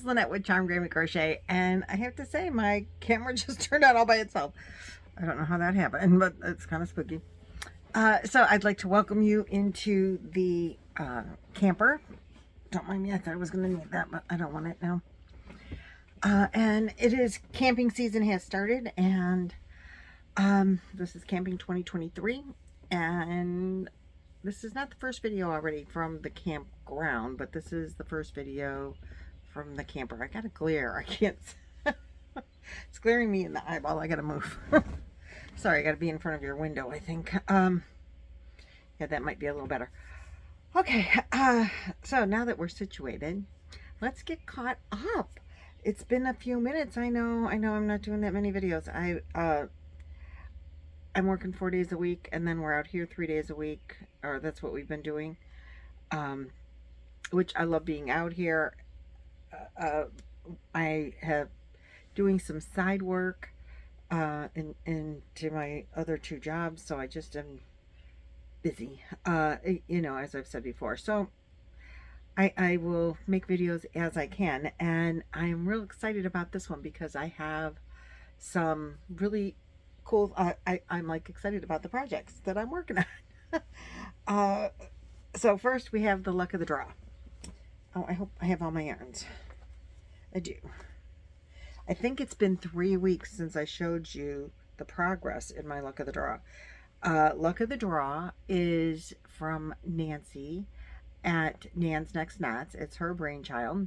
is Lynette with Charmed Grammy Crochet, and I have to say my camera just turned on all by itself. I don't know how that happened, but it's kind of spooky. So I'd like to welcome you into the camper. Don't mind me, I thought I was going to need that, but I don't want it now. And it is camping season has started, and this is camping 2023, and this is not the first video already from the campground, but this is the first video from the camper. I got a glare. I can't. It's glaring me in the eyeball. I gotta move. Sorry, I gotta be in front of your window, I think. Yeah, that might be a little better. Okay, so now that we're situated, let's get caught up. It's been a few minutes. I know I'm not doing that many videos. I'm working 4 days a week, and then we're out here 3 days a week, or that's what we've been doing, which I love being out here. I have doing some side work into my other 2 jobs, so I just am busy, you know, as I've said before. So I will make videos as I can, and I'm real excited about this one because I have some really cool, I'm like excited about the projects that I'm working on. So first we have the luck of the draw. Oh, I hope I have all my yarns. I do. I think it's been 3 weeks since I showed you the progress in my luck of the draw. Luck of the draw is from Nancy at Nan's Next Knots. It's her brainchild.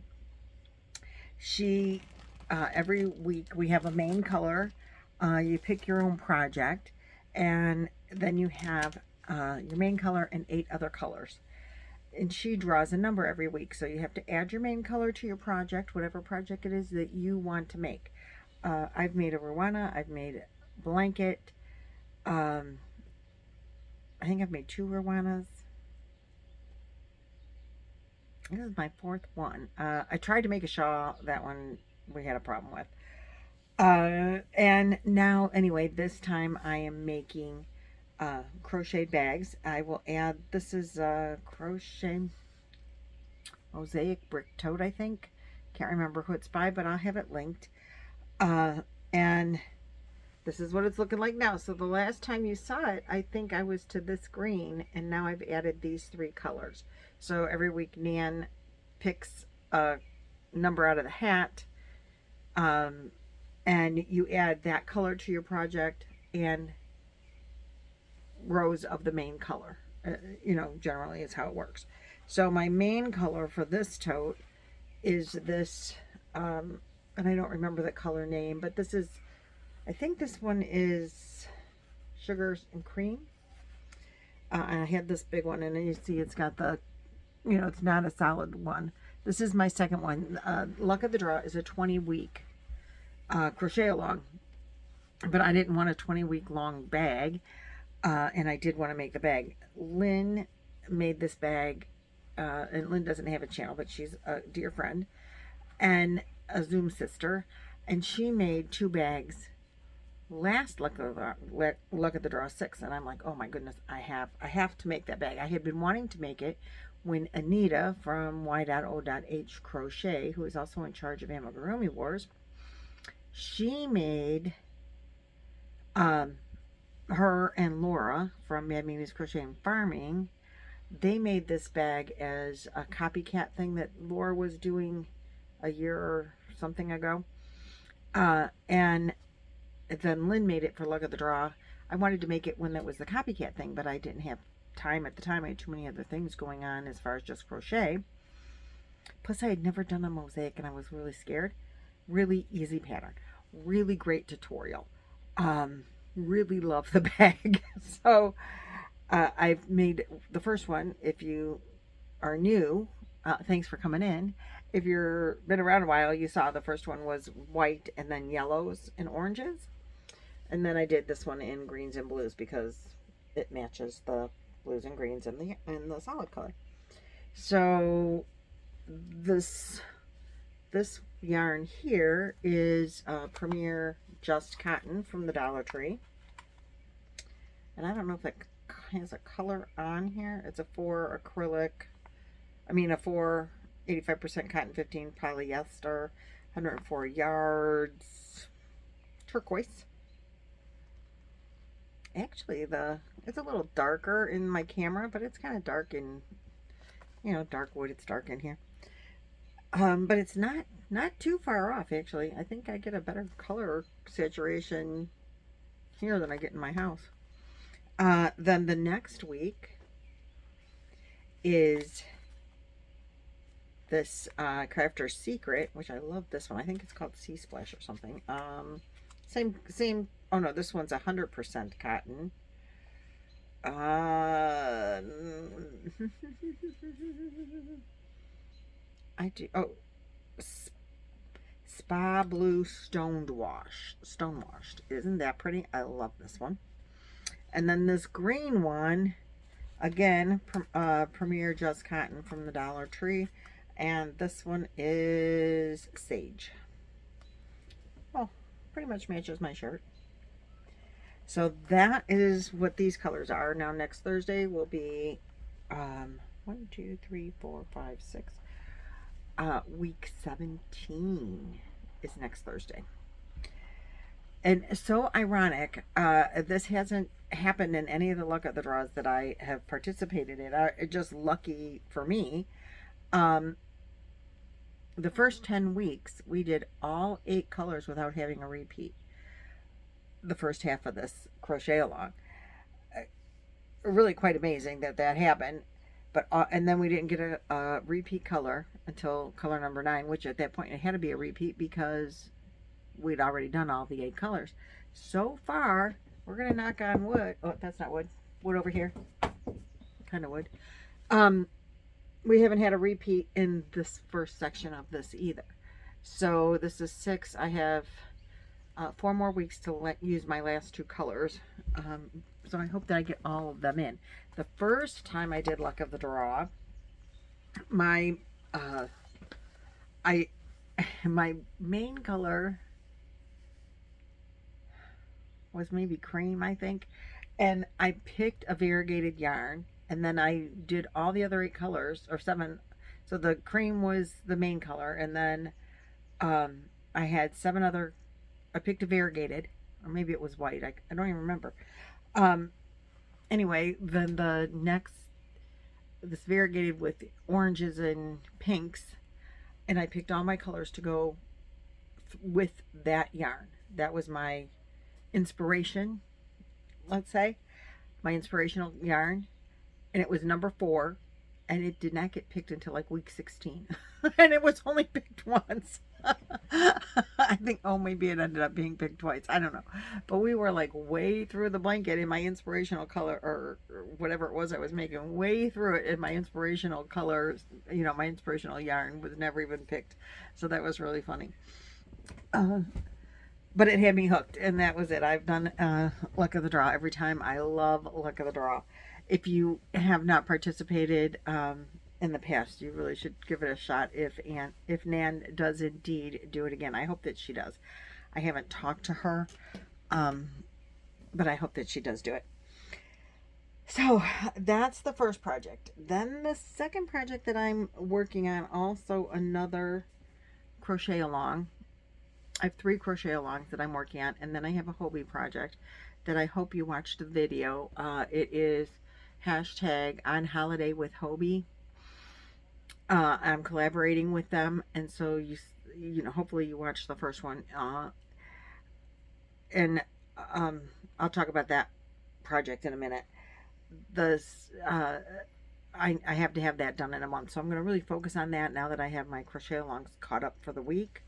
She, every week we have a main color. You pick your own project, and then you have your main color and 8 other colors. And she draws a number every week, so you have to add your main color to your project, whatever project it is that you want to make. I've made a Ruana, I've made a blanket, I think I've made 2 Ruanas. This is my 4th one. I tried to make a shawl. That one we had a problem with. And now, anyway, this time I am making crochet bags. I will add, this is crochet mosaic brick tote, I think. Can't remember who it's by, but I'll have it linked. And this is what it's looking like now. So the last time you saw it, I think I was to this green, and now I've added these 3 colors. So every week Nan picks a number out of the hat, and you add that color to your project and rows of the main color. You know, generally is how it works. So my main color for this tote is this, and I don't remember the color name, but this is, I think this one is Sugars and Cream. And I had this big one, and you see it's got the, you know, it's not a solid one. This is my second one. Luck of the Draw is a 20-week crochet along, but I didn't want a 20-week long bag, and I did want to make the bag. Lynn made this bag, and Lynn doesn't have a channel, but she's a dear friend and a Zoom sister, and she made 2 bags last Luck of the Draw 6, and I'm like, oh my goodness, I have to make that bag. I had been wanting to make it when Anita from y.o.h Crochet, who is also in charge of Amigurumi Wars, she made, her and Laura from Mad Mimi's Crochet and Farming, they made this bag as a copycat thing that Laura was doing a year or something ago. And then Lynn made it for Luck of the Draw. I wanted to make it when that was the copycat thing, but I didn't have time at the time. I had too many other things going on as far as just crochet. Plus, I had never done a mosaic, and I was really scared. Really easy pattern. Really great tutorial. Really love the bag. So, I've made the first one. If you are new, thanks for coming in. If you've been around a while, you saw the first one was white and then yellows and oranges. And then I did this one in greens and blues because it matches the blues and greens and the solid color. So this yarn here is Premier Just Cotton from the Dollar Tree. And I don't know if it has a color on here. It's a 4 acrylic, I mean a 4 85% cotton, 15 polyester, 104 yards, turquoise. Actually, it's a little darker in my camera, but it's kind of dark in, dark wood. It's dark in here. But it's not too far off, actually. I think I get a better color saturation here than I get in my house. Then the next week is this Crafter's Secret, which I love this one. I think it's called Sea Splash or something. Same. Oh no, this one's 100% cotton. I do. Oh, Spa Blue Stonewashed. Isn't that pretty? I love this one. And then this green one, again, Premier Just Cotton from the Dollar Tree. And this one is Sage. Well, pretty much matches my shirt. So that is what these colors are. Now next Thursday will be 1, 2, 3, 4, 5, 6. Week 17 is next Thursday. And so ironic, this hasn't happened in any of the Luck of the Draws that I have participated in. Just lucky for me. The first 10 weeks, we did all 8 colors without having a repeat. The first half of this crochet along. Really quite amazing that happened. But and then we didn't get a repeat color until color number 9, which at that point it had to be a repeat because we'd already done all the 8 colors. So far, we're going to knock on wood. Oh, that's not wood. Wood over here. Kind of wood. We haven't had a repeat in this first section of this either. So this is 6. I have 4 more weeks to use my last 2 colors. So I hope that I get all of them in. The first time I did Luck of the Draw, my main color was maybe cream, I think, and I picked a variegated yarn, and then I did all the other 8 colors, or 7. So the cream was the main color, and then I had 7 other. I picked a variegated, or maybe it was white. I don't even remember. Anyway, then the next, this variegated with oranges and pinks, and I picked all my colors to go with that yarn. That was my inspiration, let's say, my inspirational yarn, and it was number 4, and it did not get picked until like week 16, and it was only picked once. I think, oh, maybe it ended up being picked twice. I don't know. But we were like way through the blanket in my inspirational color, or whatever it was I was making, way through it in my inspirational colors. My inspirational yarn was never even picked. So that was really funny. But it had me hooked, and that was it. I've done Luck of the Draw every time. I love Luck of the Draw. If you have not participated in the past, you really should give it a shot if Nan does indeed do it again. I hope that she does. I haven't talked to her, but I hope that she does do it. So that's the first project. Then the second project that I'm working on, also another crochet along. I have 3 crochet alongs that I'm working on, and then I have a Hobie project that I hope you watch the video. It is #OnHolidayWithHobie. I'm collaborating with them, and so hopefully you watch the first one, and I'll talk about that project in a minute. I have to have that done in a month, so I'm going to really focus on that now that I have my crochet alongs caught up for the week.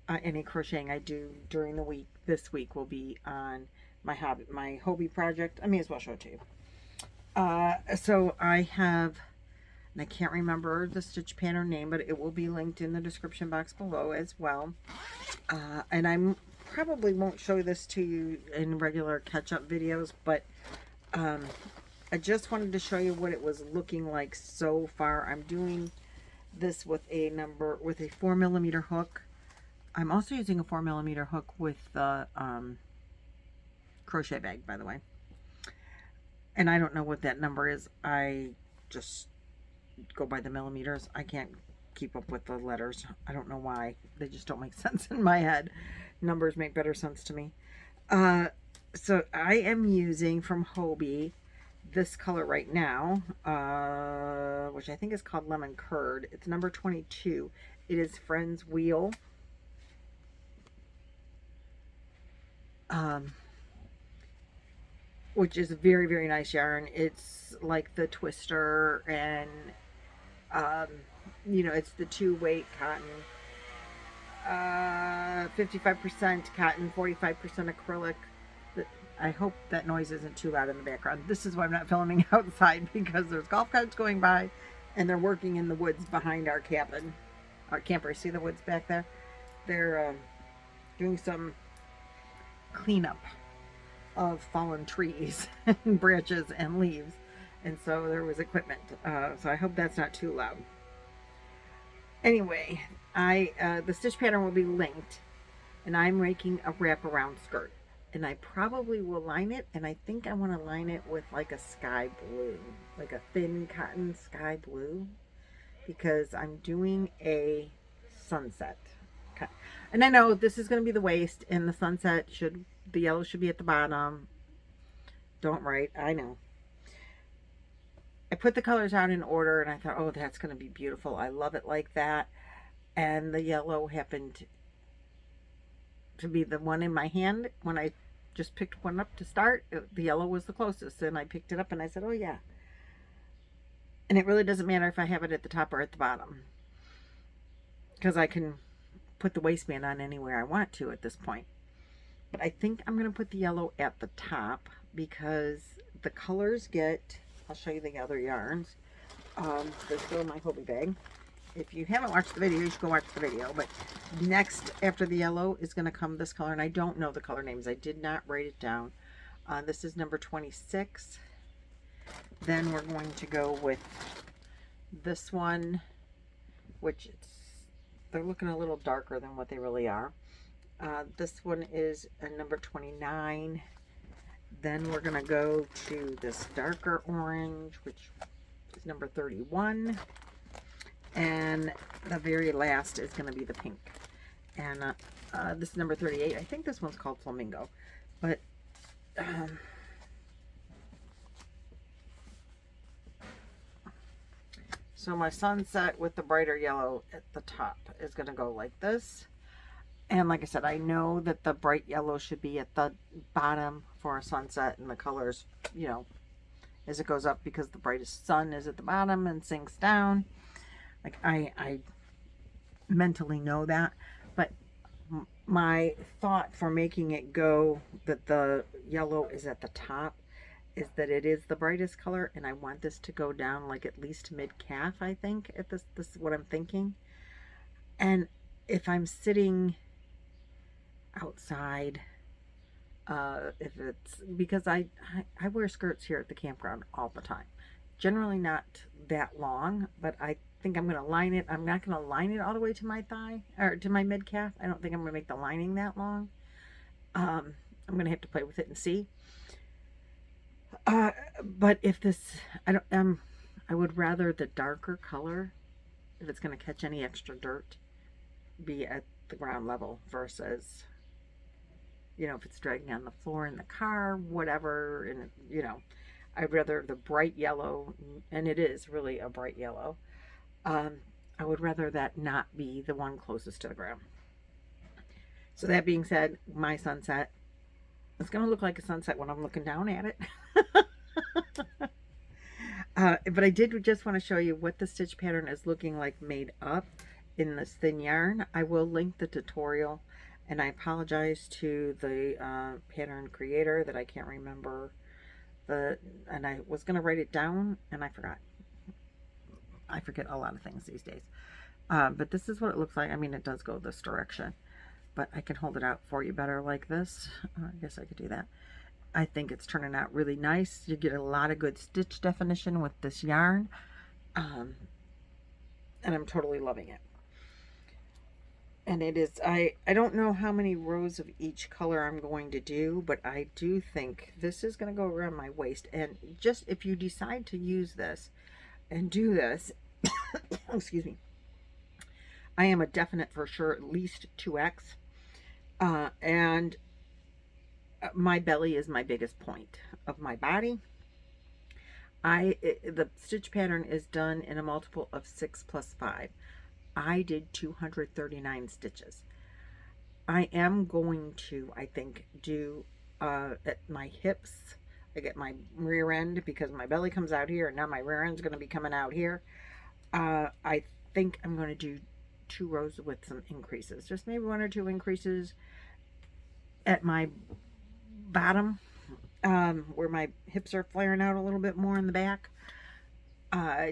Any crocheting I do during the week this week will be on my Hobie project. I may as well show it to you. So I have, and I can't remember the stitch pattern name, but it will be linked in the description box below as well. And I probably won't show this to you in regular catch-up videos, but I just wanted to show you what it was looking like so far. I'm doing this with a 4mm hook. I'm also using a 4mm hook with the crochet bag, by the way. And I don't know what that number is. I just go by the millimeters. I can't keep up with the letters. I don't know why. They just don't make sense in my head. Numbers make better sense to me. So I am using from Hobie this color right now, which I think is called Lemon Curd. It's number 22. It is Friend's Wheel. Which is a very, very nice yarn. It's like the Twister, and you know, it's the 2-weight cotton, 55% cotton, 45% acrylic. I hope that noise isn't too loud in the background. This is why I'm not filming outside, because there's golf carts going by and they're working in the woods behind our cabin, our camper. See the woods back there? They're doing some cleanup of fallen trees and branches and leaves, and so there was equipment, so I hope that's not too loud. Anyway, the stitch pattern will be linked, and I'm making a wraparound skirt, and I probably will line it, and I think I want to line it with like a sky blue, like a thin cotton sky blue, because I'm doing a sunset. Okay. And I know this is going to be the waist, and the sunset the yellow should be at the bottom. Don't write, I know. I put the colors out in order, and I thought, oh, that's going to be beautiful. I love it like that. And the yellow happened to be the one in my hand. When I just picked one up to start, the yellow was the closest, and I picked it up and I said, oh yeah. And it really doesn't matter if I have it at the top or at the bottom, because I can put the waistband on anywhere I want to at this point. But I think I'm going to put the yellow at the top, because the colors get, I'll show you the other yarns. They're still in my Hobie bag. If you haven't watched the video, you should go watch the video. But next, after the yellow, is going to come this color. And I don't know the color names. I did not write it down. This is number 26. Then we're going to go with this one, which they're looking a little darker than what they really are. This one is a number 29. Then we're going to go to this darker orange, which is number 31. And the very last is going to be the pink. And this is number 38. I think this one's called Flamingo. But so my sunset with the brighter yellow at the top is going to go like this. And like I said, I know that the bright yellow should be at the bottom for a sunset, and the colors, you know, as it goes up, because the brightest sun is at the bottom and sinks down. Like I mentally know that, but my thought for making it go that the yellow is at the top is that it is the brightest color, and I want this to go down like at least mid-calf, I think. This is what I'm thinking. And if I'm sitting outside, if it's, because I wear skirts here at the campground all the time, generally not that long, but I think I'm going to line it. I'm not going to line it all the way to my thigh, or to my mid-calf. I don't think I'm going to make the lining that long. I'm going to have to play with it and see. But if this, I would rather the darker color, if it's going to catch any extra dirt, be at the ground level versus, you know, if it's dragging on the floor in the car, whatever. And, you know, I'd rather the bright yellow, and it is really a bright yellow. I would rather that not be the one closest to the ground. So that being said, my sunset, it's going to look like a sunset when I'm looking down at it. But I did just want to show you what the stitch pattern is looking like made up in this thin yarn. I will link the tutorial, and I apologize to the pattern creator that I can't remember and I was going to write it down and I forgot. I forget a lot of things these days. But this is what it looks like. I mean, it does go this direction, but I can hold it out for you better like this. I guess I could do that. I think it's turning out really nice. You get a lot of good stitch definition with this yarn. And I'm totally loving it. And it is, I don't know how many rows of each color I'm going to do, but I do think this is going to go around my waist. And just if you decide to use this and do this, excuse me, I am a definite for sure at least 2X. And my belly is my biggest point of my body. The stitch pattern is done in a multiple of 6 plus 5. I did 239 stitches. I am going to, I think, do at my hips. I get my rear end because my belly comes out here, and now my rear end is going to be coming out here. I think I'm going to do 2 rows with some increases, just maybe 1 or 2 increases at my bottom, where my hips are flaring out a little bit more in the back,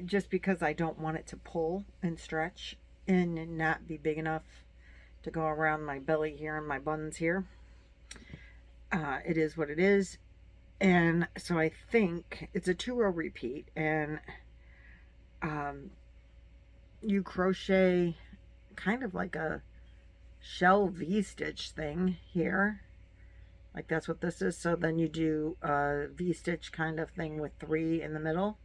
just because I don't want it to pull and stretch and not be big enough to go around my belly here and my buns here. It is what it is. And so I think it's a 2-row repeat, and you crochet kind of like a shell V-stitch thing here. Like that's what this is. So then you do a V-stitch kind of thing with 3 in the middle.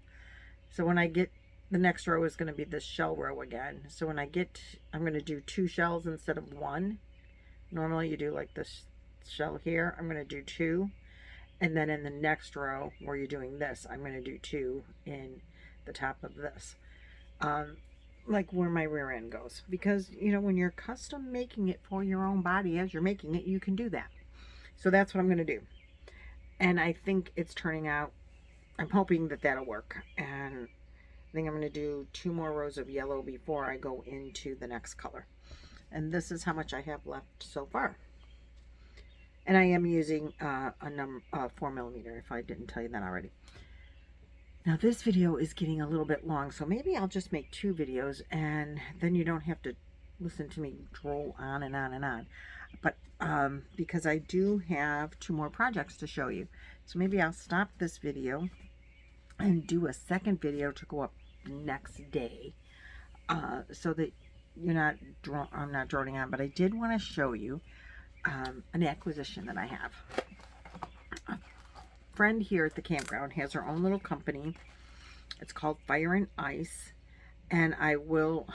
So when I get, the next row is going to be this shell row again. So when I get, I'm going to do 2 shells instead of 1. Normally you do like this shell here. I'm going to do 2. And then in the next row where you're doing this, I'm going to do 2 in the top of this. Like where my rear end goes. Because, you know, when you're custom making it for your own body as you're making it, you can do that. So that's what I'm going to do. And I think it's turning out, I'm hoping that that'll work. And I think I'm going to do 2 more rows of yellow before I go into the next color. And this is how much I have left so far. And I am using a 4mm, if I didn't tell you that already. Now this video is getting a little bit long, so maybe I'll just make 2 videos, and then you don't have to listen to me droll on and on and on. But because I do have 2 more projects to show you, so maybe I'll stop this video and do a second video to go up the next day, so that you're not I'm not droning on. But I did want to show you an acquisition that I have. A friend here at the campground has her own little company. It's called Fire and Ice, and I will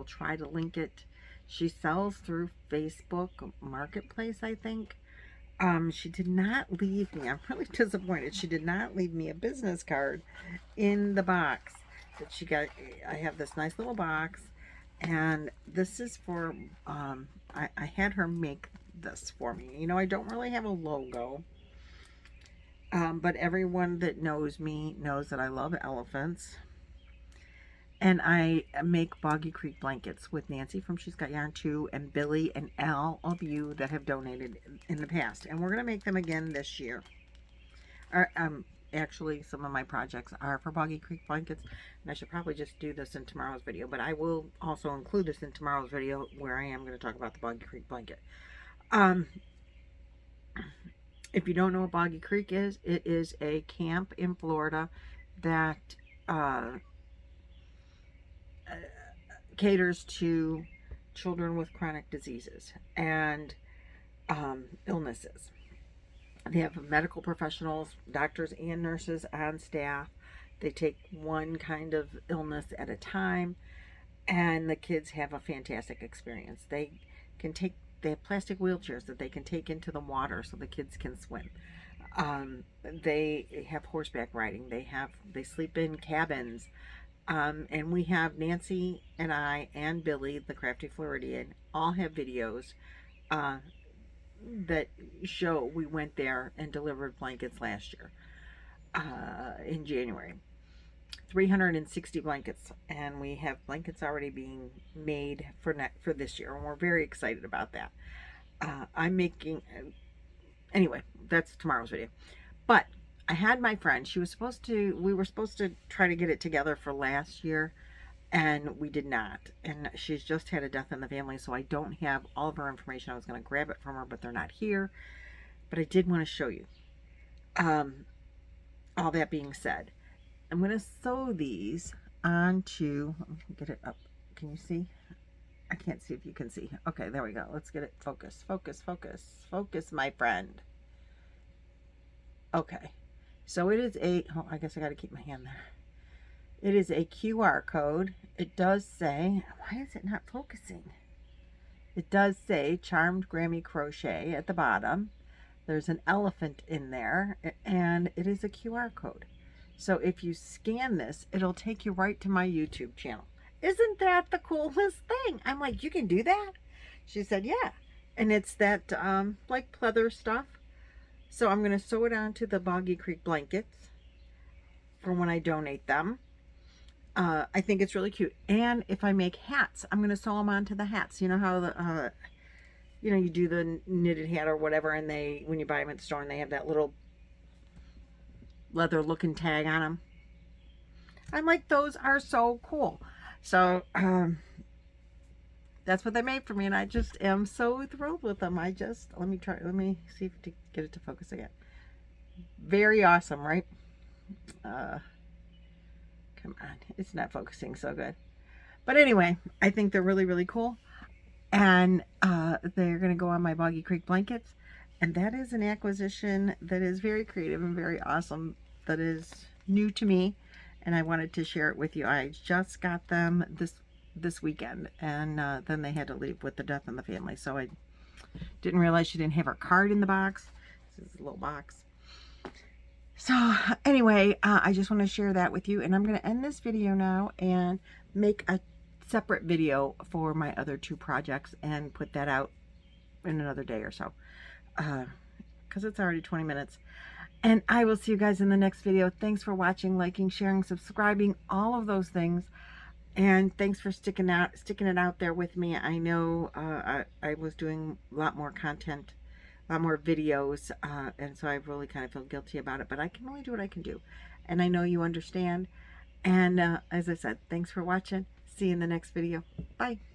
try to link it. She sells through Facebook Marketplace, I think. She did not leave me, I'm really disappointed, she did not leave me a business card in the box that she got. I have this nice little box, and this is for, I had her make this for me. You know, I don't really have a logo, but everyone that knows me knows that I love elephants. And I make Boggy Creek blankets with Nancy from She's Got Yarn Too, and Billy, and all of you that have donated in the past. And we're going to make them again this year. Actually, some of my projects are for Boggy Creek blankets. And I should probably just do this in tomorrow's video. But I will also include this in tomorrow's video, where I am going to talk about the Boggy Creek blanket. If you don't know what Boggy Creek is, it is a camp in Florida that caters to children with chronic diseases and illnesses. They have medical professionals, doctors and nurses on staff. They take one kind of illness at a time, and the kids have a fantastic experience. They have plastic wheelchairs that they can take into the water so the kids can swim. They have horseback riding. They sleep in cabins. And we have Nancy and I and Billy, the Crafty Floridian, all have videos that show we went there and delivered blankets last year in January. 360 blankets, and we have blankets already being made for this year, and we're very excited about that. I'm making, anyway, that's tomorrow's video. But I had my friend, we were supposed to try to get it together for last year, and we did not. And she's just had a death in the family, so I don't have all of her information. I was going to grab it from her, but they're not here. But I did want to show you. All that being said, I'm going to sew these onto, get it up. Can you see? I can't see if you can see. Okay, there we go. Let's get it focused. Focus, focus, focus, my friend. Okay. So it is I guess I got to keep my hand there. It is a QR code. It does say, why is it not focusing? It does say Charmed Grammy Crochet at the bottom. There's an elephant in there, and it is a QR code. So if you scan this, it'll take you right to my YouTube channel. Isn't that the coolest thing? I'm like, you can do that? She said, yeah. And it's that like pleather stuff. So I'm going to sew it onto the Boggy Creek blankets for when I donate them. I think it's really cute. And if I make hats, I'm going to sew them onto the hats. You know how the you know, you do the knitted hat or whatever, and they, when you buy them at the store, and they have that little leather looking tag on them. I'm like, those are so cool. So that's what they made for me, and I just am so thrilled with them. let me see if to get it to focus again. Very awesome, right? Come on, it's not focusing so good. But anyway, I think they're really, really cool. And they're going to go on my Boggy Creek blankets. And that is an acquisition that is very creative and very awesome, that is new to me. And I wanted to share it with you. I just got them this weekend. And then they had to leave with the death in the family. So I didn't realize she didn't have her card in the box. This is a little box. So anyway, I just want to share that with you, and I'm going to end this video now and make a separate video for my other two projects and put that out in another day or so, because it's already 20 minutes. And I will see you guys in the next video. Thanks for watching, liking, sharing, subscribing, all of those things. And thanks for sticking it out there with me. I know I was doing a lot more content, a lot more videos, and so I really kind of feel guilty about it, but I can only do what I can do, and I know you understand. And as I said, thanks for watching. See you in the next video. Bye.